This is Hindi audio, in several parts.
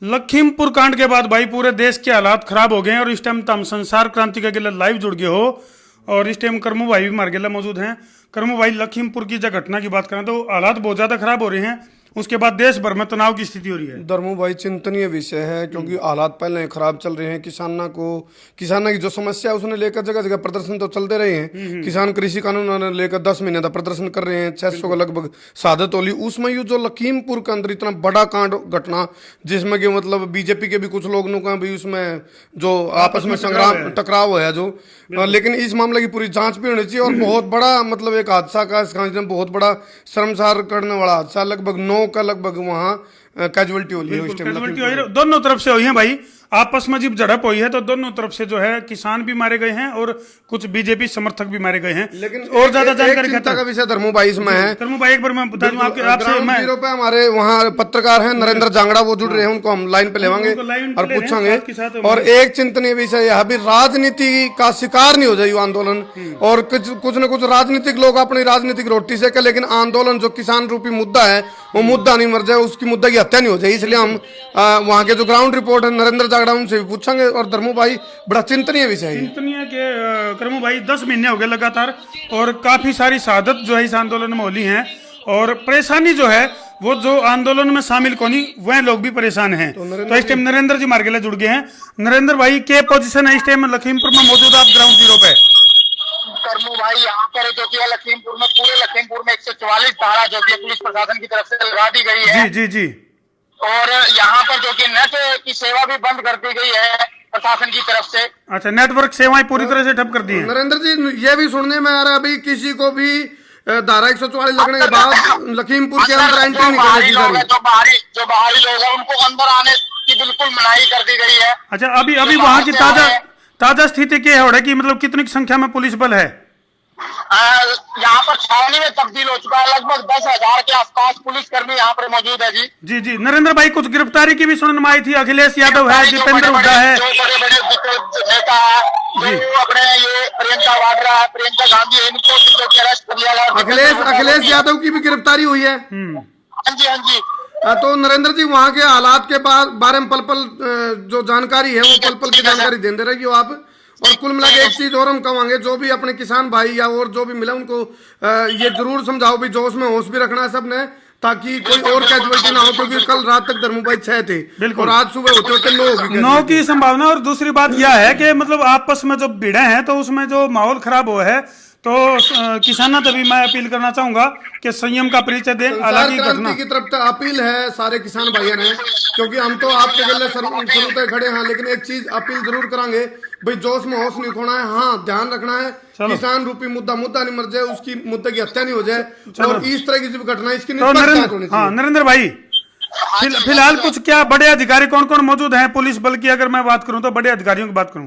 लखीमपुर कांड के बाद भाई पूरे देश के हालात खराब हो गए हैं और इस टाइम तुम संसार क्रांति के लिए लाइव जुड़ गए हो। और इस टाइम करमू भाई भी हमारे गेला मौजूद हैं। करमू भाई, लखीमपुर की जब घटना की बात करें तो हालात बहुत ज्यादा खराब हो रहे हैं, उसके बाद देश भर में तनाव की स्थिति हो रही है। धर्मू भाई, चिंतनीय विषय है क्योंकि हालात पहले खराब चल रहे हैं। किसानों की जो समस्या है उसने लेकर जगह जगह प्रदर्शन तो चलते रहे हैं। किसान कृषि कानून लेकर 10 महीने तक प्रदर्शन कर रहे हैं। 600 का लगभग शहादत होली। उसमें ये जो लखीमपुर के अंदर इतना बड़ा कांड घटना, जिसमें कि मतलब बीजेपी के भी कुछ लोग का भी उसमें जो आपस में संग्राम टकराव है जो, लेकिन इस मामले की पूरी जांच भी होनी चाहिए। और बहुत बड़ा मतलब एक हादसा का बहुत बड़ा शर्मसार करने वाला हादसा, लगभग 9 का लगभग वहाँ कैजुअलिटी हुई है। दोनों तरफ से हुई है भाई, आपस में जब झड़प हुई है तो दोनों तरफ से जो है किसान भी मारे गए हैं और कुछ बीजेपी समर्थक भी मारे गए हैं। लेकिन और ज्यादा जानकारी चिंता का विषय धर्मू भाई इसमें है। धर्मू भाई, एक बार मैं बता दूं आपसे जीरो पे हमारे वहाँ पत्रकार हैं नरेंद्र जांगड़ा, वो जुड़ रहे हैं, उनको हम लाइन पे लेवांगे और पूछेंगे। और एक चिंतनीय विषय यह भी, राजनीति का शिकार नहीं हो जाए आंदोलन। और कुछ न कुछ राजनीतिक लोग अपनी राजनीतिक रोटी से कर, लेकिन आंदोलन जो किसान रूपी मुद्दा है वो मुद्दा नहीं मर जाए, उसकी मुद्दा की हत्या नहीं हो जाए। इसलिए हम वहाँ के जो ग्राउंड रिपोर्ट है नरेंद्र जांगड़ा, उनसे भी पूछेंगे। और धर्मू भाई, बड़ा चिंतनीय विषय है। चिंतनीय के करमू भाई 10 महीने हो गए लगातार और काफी सारी शहादत जो है इस आंदोलन में होली है। और परेशानी जो है वो जो आंदोलन में शामिल कोनी वह लोग भी परेशान हैं। तो इस टाइम नरेंद्र जी मार्गेला जुड़ गए हैं। नरेंद्र भाई, के पोजीशन है इस टाइम लखीमपुर में मौजूद, आप ग्राउंड जीरो पे? करमू भाई, यहाँ पर जो कि लखीमपुर में, पूरे लखीमपुर में 144 धारा जो कि पुलिस प्रशासन की तरफ से लगा दी गई है। जी जी जी। और यहाँ पर जो कि नेट की सेवा भी बंद कर दी गई है प्रशासन की तरफ से। अच्छा, नेटवर्क सेवाएं पूरी तरह से ठप कर दी है। नरेंद्र जी, ये भी सुनने में आ रहा है अभी किसी को भी धारा 144 लगने के बाद लखीमपुर के अंदर एंट्री नहीं करने दी जा रही। जो बाहरी लोग हैं उनको अंदर आने की बिल्कुल मनाही कर दी गई है। अच्छा, अभी वहाँ की ताजा स्थिति क्या है कि मतलब कितनी संख्या में पुलिस बल है? यहाँ पर छावनी में तब्दील हो चुका है। लगभग 10,000 के आसपास पुलिसकर्मी यहाँ पर मौजूद है। जी जी जी। नरेंद्र भाई, कुछ गिरफ्तारी की भी सुनने में आई थी। अखिलेश यादव है, दीपेंद्र हुड्डा है, जो बड़े बड़े नेता है, जो अपने ये प्रियंका वाड्रा है, प्रियंका गांधी है, इनको अरेस्ट कर लिया गया। अखिलेश यादव की भी गिरफ्तारी हुई है। हाँ जी, हाँ जी। तो नरेंद्र जी, वहाँ के हालात के बारे में पल जो जानकारी है वो पल की जानकारी देते रहिए आप। और कुल मिला के एक चीज और हम कहेंगे, जो भी अपने किसान भाई या और जो भी मिला उनको ये जरूर समझाओ भी, जोश में होश भी रखना है सबने, ताकि कोई और कैजुअलिटी ना हो। क्योंकि कल रात तक धर्मू भाई 6 थे और आज सुबह होते होते 9 की संभावना। और दूसरी बात यह है कि मतलब आपस में जो भिड़े हैं तो उसमें जो माहौल खराब हुआ है, तो किसानों से भी मैं अपील करना चाहूंगा कि संयम का परिचय दें। हालांकि क्रांति की तरफ अपील है सारे किसान भाइयों ने, क्योंकि हम तो आपके गले शुरू तक खड़े हैं, लेकिन एक चीज अपील जरूर करेंगे भाई, जोश में होश नहीं खोना है। हाँ, ध्यान रखना है किसान रूपी मुद्दा नहीं मर जाए, उसकी मुद्दे की हत्या नहीं हो जाए। और इस तरह की जो घटना इसकी नरेंद्र भाई, फिलहाल कुछ क्या बड़े अधिकारी कौन कौन मौजूद हैं पुलिस बल की? अगर मैं बात करूं तो बड़े अधिकारियों की बात करूं।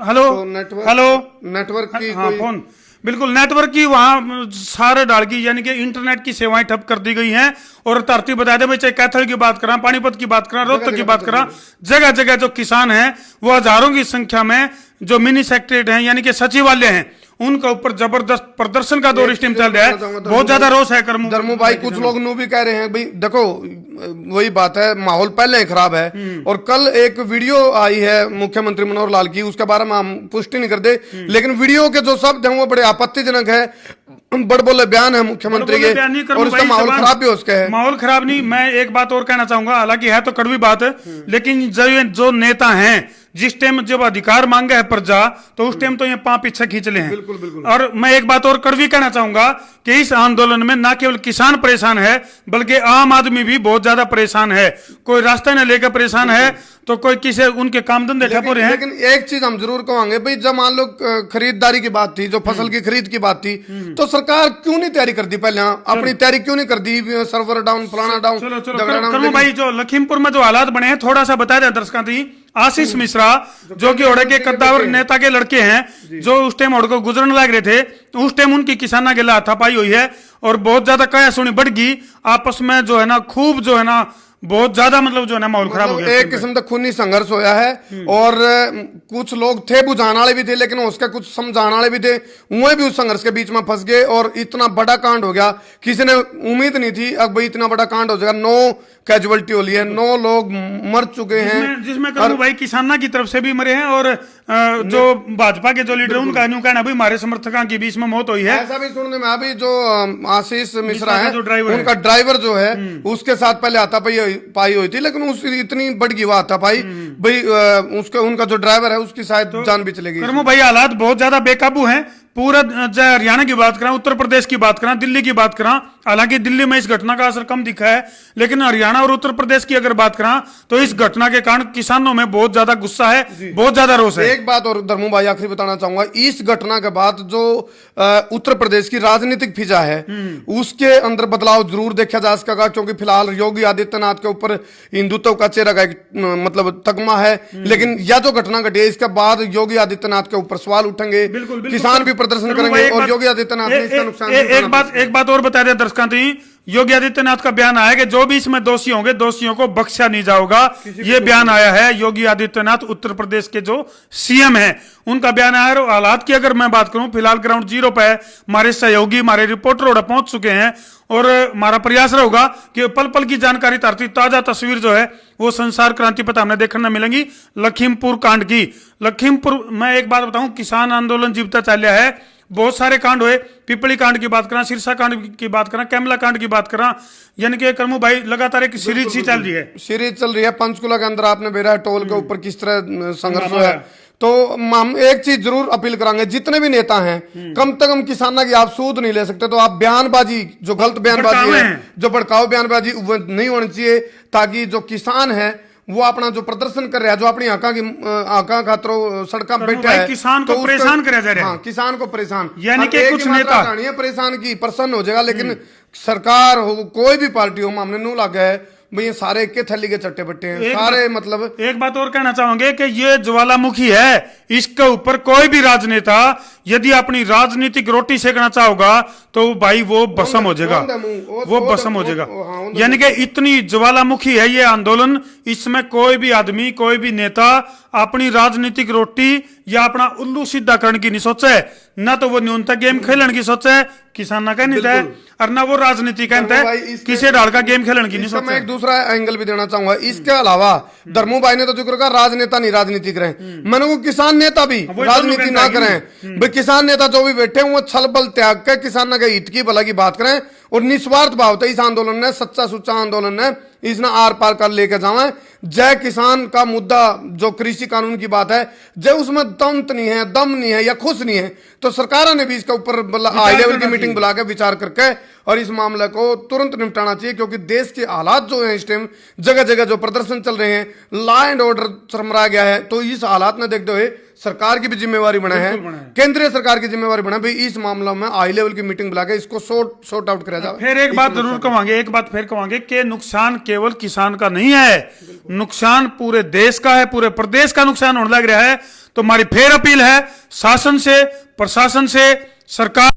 हेलो नेटवर्क की फोन बिल्कुल नेटवर्क की वहां सारे डाल की, यानी कि इंटरनेट की सेवाएं ठप कर दी गई हैं। और धरती बता दे भाई, चाहे कैथल की बात करा, पानीपत की बात करा, रोहतक की बात करा, जगह जगह जो किसान हैं वो हजारों की संख्या में जो मिनी सेक्रेटरीट हैं यानी कि सचिवालय हैं, उनके ऊपर जबरदस्त प्रदर्शन का दौर इस टाइम चल रहा है। बहुत ज्यादा रोष है। धर्मू भाई, कुछ लोग नू भी कह रहे हैं भाई, देखो वही बात है, माहौल पहले ही खराब है। और कल एक वीडियो आई है मुख्यमंत्री मनोहर लाल की, उसके बारे में हम पुष्टि नहीं करते, लेकिन वीडियो के जो शब्द हैं वो बड़े आपत्तिजनक है। बड़ बोले बयान है मुख्यमंत्री के, और उसका माहौल खराब भी उसका है। माहौल खराब नहीं, मैं एक बात और कहना चाहूंगा, हालांकि है तो कड़वी बात है, लेकिन जो नेता हैं, जिस टाइम जब अधिकार मांगा है प्रजा, तो उस टाइम तो ये पांव पीछे खींच ले हैं। बिल्कुल। और मैं एक बात और कड़वी कहना चाहूंगा कि इस आंदोलन में न केवल किसान परेशान है, बल्कि आम आदमी भी बहुत ज्यादा परेशान है। कोई रास्ता न लेकर परेशान है, तो कोई किसी उनके काम धंधे ठप हो रहे हैं। लेकिन एक चीज हम जरूर कहेंगे भाई, जब मान लो खरीदारी की बात थी, जो फसल की खरीद की बात थी, तो सरकार क्यों नहीं तैयारी कर दी? पहले अपनी तैयारी क्यों नहीं कर दी? सर्वर डाउन, फलाना डाउन। भाई, जो लखीमपुर में जो हालात बने हैं थोड़ा सा बता दें दर्शकों को। आशीष मिश्रा, जो कि ओढ़े के कद्दावर नेता के लड़के हैं, जो उस टाइम ओढ़ को गुजरने लग रहे थे, उस टाइम उनकी किसाना के हाथापाई हुई है और बहुत ज्यादा कया सुनी बढ़ गई आपस में, जो है ना खूब जो है ना बहुत ज्यादा मतलब जो है ना माहौल खराब हो गया। एक किस्म का खूनी संघर्ष होया है। और कुछ लोग थे बुझाने वाले भी थे, लेकिन उसके कुछ समझाने वाले भी थे, वो भी उस संघर्ष के बीच में फंस गए और इतना बड़ा कांड हो गया। किसी ने उम्मीद नहीं थी अब भाई इतना बड़ा कांड हो जाएगा। 9 कैजुअलिटी हो ली है, 9 लोग मर चुके हैं। जिसमें करूँ भाई किसाना की तरफ से भी मरे हैं और जो भाजपा के जो लीडर उनका यूं कहना भाई हमारे समर्थकों की बीच में मौत हुई है। ऐसा भी सुनने में अभी जो आशीष मिश्रा है जो ड्राइवर उनका ड्राइवर जो है उसके साथ पहले हाथापाई हुई थी, लेकिन उस इतनी बड़ गई हाथापाई भाई उसका उनका जो ड्राइवर है उसकी शायद जान भी चलेगी। कर्मो भाई हालात बहुत ज्यादा बेकाबू हैं। पूरा चाहे हरियाणा की बात करें, उत्तर प्रदेश की बात करें, दिल्ली की बात करें, हालांकि दिल्ली में इस घटना का असर कम दिखा है, लेकिन हरियाणा और उत्तर प्रदेश की अगर बात करें तो इस घटना के कारण किसानों में बहुत ज्यादा गुस्सा है, बहुत ज्यादा रोष है। एक बात और धर्मू भाई आखिरी बताना चाहूंगा, इस घटना के बाद जो उत्तर प्रदेश की राजनीतिक फिजा है उसके अंदर बदलाव जरूर देखा जा सकेगा, क्योंकि फिलहाल योगी आदित्यनाथ के ऊपर हिंदुत्व का चेहरा का एक मतलब तगमा है, लेकिन यह जो घटना घटी है इसके बाद योगी आदित्यनाथ के ऊपर सवाल उठेंगे, किसान भी प्रदर्शन करेंगे और योगी आदित्यनाथ ने इसका नुकसान एक बात और बता दे दर्शकों, योगी आदित्यनाथ का बयान आया कि जो भी इसमें दोषी होंगे दोषियों को बख्शा नहीं जाएगा। ये बयान आया है योगी आदित्यनाथ उत्तर प्रदेश के जो सीएम हैं उनका बयान आया है। हालात की अगर मैं बात करूं फिलहाल ग्राउंड जीरो पे हमारे सहयोगी हमारे रिपोर्टर पहुंच चुके हैं और हमारा प्रयास रहेगा कि पल पल की जानकारी तारती ताजा तस्वीर जो है वो संसार क्रांति पर हमें देखने मिलेंगी लखीमपुर कांड की। लखीमपुर मैं एक बात बताऊं, किसान आंदोलन जीवता चाल्या है, बहुत सारे कांड हुए, पिपली कांड की बात करें, सिरसा कांड की बात करें, कैमला कांड की बात करें, यानी कि कर्मू भाई लगातार एक सीरीज ही चल रही है। सीरीज चल रही है। पंचकुला के अंदर आपने बेरा टोल के ऊपर किस तरह संघर्ष हुआ है, तो हम एक चीज जरूर अपील करेंगे, जितने भी नेता हैं कम से कम किसाना की आप सूद नहीं ले सकते, तो आप बयानबाजी जो गलत बयानबाजी है, जो भड़काऊ बयानबाजी वो नहीं होनी चाहिए, ताकि जो किसान है वो अपना जो प्रदर्शन कर रहा है, जो अपनी आका खातर सड़क बैठा है, किसान को परेशान कराया जा रहा है। हाँ, किसान को परेशान, यानी कि कुछ नेता परेशान की प्रसन्न हो जाएगा, लेकिन सरकार हो कोई भी पार्टी हो मामले नहीं लगा है भाई, ये सारे के थैली के चट्टे बट्टे हैं सारे। मतलब एक बात और कहना चाहोगे कि ये ज्वालामुखी है, इसके ऊपर कोई भी राजनेता यदि अपनी राजनीतिक रोटी सेकना चाहोगा तो भाई वो भस्म हो जाएगा, वो भस्म हो जाएगा। यानी कि इतनी ज्वालामुखी है ये आंदोलन, इसमें कोई भी आदमी कोई भी नेता अपनी राजनीतिक रोटी या अपना उल्लू सीधा करने की नहीं सोचा है, ना तो वो न्यूनतम गेम खेलने की सोचा है किसान का नहीं है, और ना वो राजनीति कहता है किसी ढाल का गेम खेलने की नहीं सोचा। मैं एक दूसरा एंगल भी देना चाहूंगा इसके अलावा, धर्मू भाई ने तो जिक्र कहा राजनेता नहीं राजनीति करें, मैंने को किसान नेता भी राजनीति ना करें भाई, किसान नेता जो भी बैठे वो छल बल त्याग के किसान के हित की भला की बात करें और निस्वार्थ भाव तो इस आंदोलन ने सच्चा सुच्चा आंदोलन ने इसने आर पार कर लेके जावे। जय किसान का मुद्दा जो कृषि कानून की बात है, जय उसमें दंत नहीं है, दम नहीं है या खुश नहीं है, तो सरकार ने भी इसके ऊपर हाई लेवल की मीटिंग बुला के विचार करके और इस मामले को तुरंत निपटाना चाहिए, क्योंकि देश के हालात जो है इस टाइम जगह जगह जो प्रदर्शन चल रहे हैं, लॉ एंड ऑर्डर चरमरा गया है, तो इस हालात में देखते हुए सरकार की भी जिम्मेवारी बना है, केंद्रीय सरकार की जिम्मेवारी बना भाई, इस मामले में हाई लेवल की मीटिंग बुला के इसको सॉर्ट आउट किया जाए। फिर एक बात जरूर कहेंगे, एक बात फिर कहेंगे कि नुकसान केवल किसान का नहीं है, नुकसान पूरे देश का है, पूरे प्रदेश का नुकसान होने लग रहा है। तो हमारी फिर अपील है शासन से, प्रशासन से, सरकार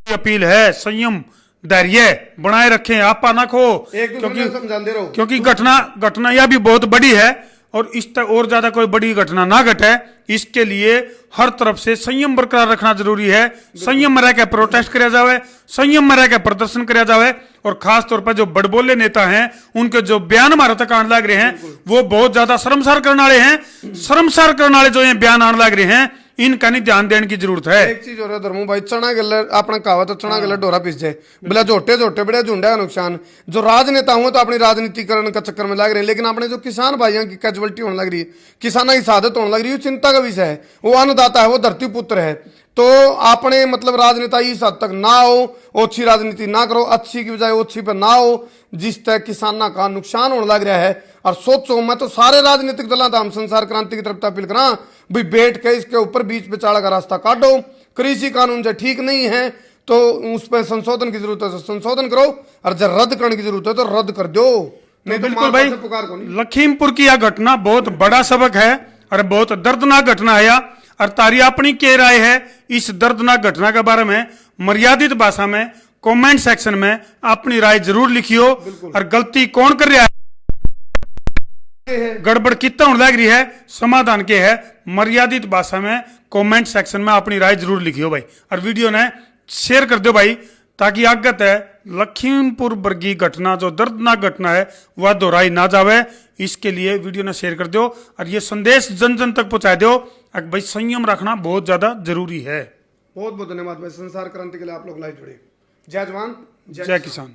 की अपील है, संयम धैर्य बनाए रखें, आपा ना खो, क्योंकि घटना यह भी बहुत बड़ी है और इस तक और ज्यादा कोई बड़ी घटना ना घटे, इसके लिए हर तरफ से संयम बरकरार रखना जरूरी है। संयम में रह के प्रोटेस्ट किया जाए, संयम में रह के प्रदर्शन किया जाए, और खास तौर पर जो बड़बोले नेता हैं उनके जो बयान हमारे तक आने लग रहे हैं वो बहुत ज्यादा शर्मसार करने वाले हैं। शर्मसार करने वाले जो ये बयान आने लग रहे हैं इनका नहीं ध्यान देने की जरूरत है। एक चीज हो रहा है धर्मू भाई, चना गल अपना कहावत चना गल डोरा पिस जाए, बोला झोटे झोटे बड़े झुंडा का नुकसान। जो राजनेता हुए तो अपनी राजनीतिकरण का चक्कर में लग रहे हैं, लेकिन अपने जो किसान भाइयों की कैजुअलिटी होने लग रही है, किसानों की शहादत होने लग रही है, चिंता का विषय है। वो अन्नदाता है, वो धरती पुत्र है, तो आपने मतलब राजनेता इस हद तक ना हो, अच्छी राजनीति ना करो, अच्छी की बजाय अच्छी पर ना हो, जिस तक किसानों का नुकसान होने लग रहा है। और सोचो, मैं तो सारे राजनीतिक दलों हम संसार क्रांति की तरफ अपील करा भाई, बैठ के इसके ऊपर बीच बिचाड़ा का रास्ता काटो। कृषि कानून जो ठीक नहीं है तो उस पर संशोधन की जरूरत है तो संशोधन करो, और जब रद्द करने की जरूरत है तो रद्द कर दो, नहीं तो बिल्कुल भाई, लखीमपुर की यह घटना बहुत बड़ा सबक है और बहुत दर्दनाक घटना है। और तारी अपनी क्या राय है इस दर्दनाक घटना के बारे में मर्यादित भाषा में कमेंट सेक्शन में अपनी राय जरूर लिखियो। और गलती कौन कर रहा है, गड़बड़ कितना होने लग रही है, समाधान के है, मर्यादित भाषा में कमेंट सेक्शन में अपनी राय जरूर लिखियो भाई। और वीडियो ने शेयर कर दो भाई, ताकि आगत है लखीमपुर वर्गी घटना जो दर्दनाक घटना है वह दोहराई ना जावे, इसके लिए वीडियो ने शेयर कर दो और ये संदेश जन जन तक पहुंचा दो कि भाई संयम रखना बहुत ज्यादा जरूरी है। बहुत बहुत धन्यवाद भाई, संसार क्रांति के लिए आप लोग लाइव जुड़े। जय जवान जय किसान।